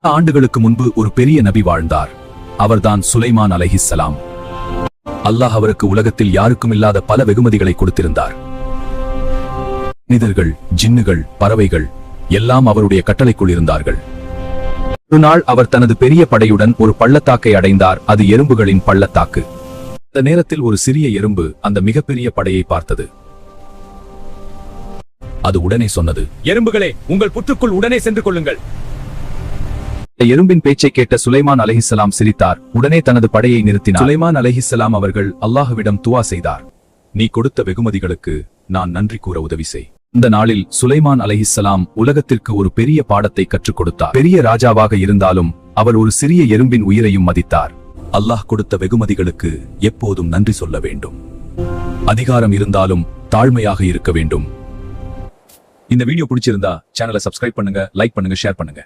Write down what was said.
ஆண்டுகளுக்கு முன்பு ஒரு பெரிய நபி வாழ்ந்தார். அவர்தான் சுலைமான் அலைஹிஸ்ஸலாம். அல்லாஹ் அவருக்கு உலகத்தில் யாருக்கும் இல்லாத பல வெகுமதிகளை கொடுத்திருந்தார். மனிதர்கள், ஜின்னுகள், பறவைகள் எல்லாம் அவருடைய கட்டளைக்குள் இருந்தார்கள். ஒரு நாள் அவர் தனது பெரிய படையுடன் ஒரு பள்ளத்தாக்கை அடைந்தார். அது எறும்புகளின் பள்ளத்தாக்கு. அந்த நேரத்தில் ஒரு சிறிய எறும்பு அந்த மிகப்பெரிய படையை பார்த்தது. அது உடனே சொன்னது, எறும்புகளே, உங்கள் புற்றுக்குள் உடனே சென்று கொள்ளுங்கள். எறும்பின் பேச்சை கேட்ட சுலைமான் அலைஹிஸ்ஸலாம் சிரித்தார். உடனே தனது படையை நிறுத்தினார். சுலைமான் அலைஹிஸ்ஸலாம் அவர்கள் அல்லாஹ்விடம் துஆ செய்தார். நீ கொடுத்த வெகுமதிகளுக்கு நான் நன்றி கூற உதவி செய். இந்த நாளில் சுலைமான் அலைஹிஸ்ஸலாம் உலகத்திற்கு ஒரு பெரிய பாடத்தை கற்றுக் கொடுத்தார். பெரிய ராஜாவாக இருந்தாலும் அவர் ஒரு சிறிய எறும்பின் உயிரையும் மதித்தார். அல்லாஹ் கொடுத்த வெகுமதிகளுக்கு எப்போதும் நன்றி சொல்ல வேண்டும். அதிகாரம் இருந்தாலும் தாழ்மையாக இருக்க வேண்டும். இந்த வீடியோ பிடிச்சிருந்தா சேனலை சப்ஸ்கிரைப் பண்ணுங்க, லைக் பண்ணுங்க, ஷேர் பண்ணுங்க.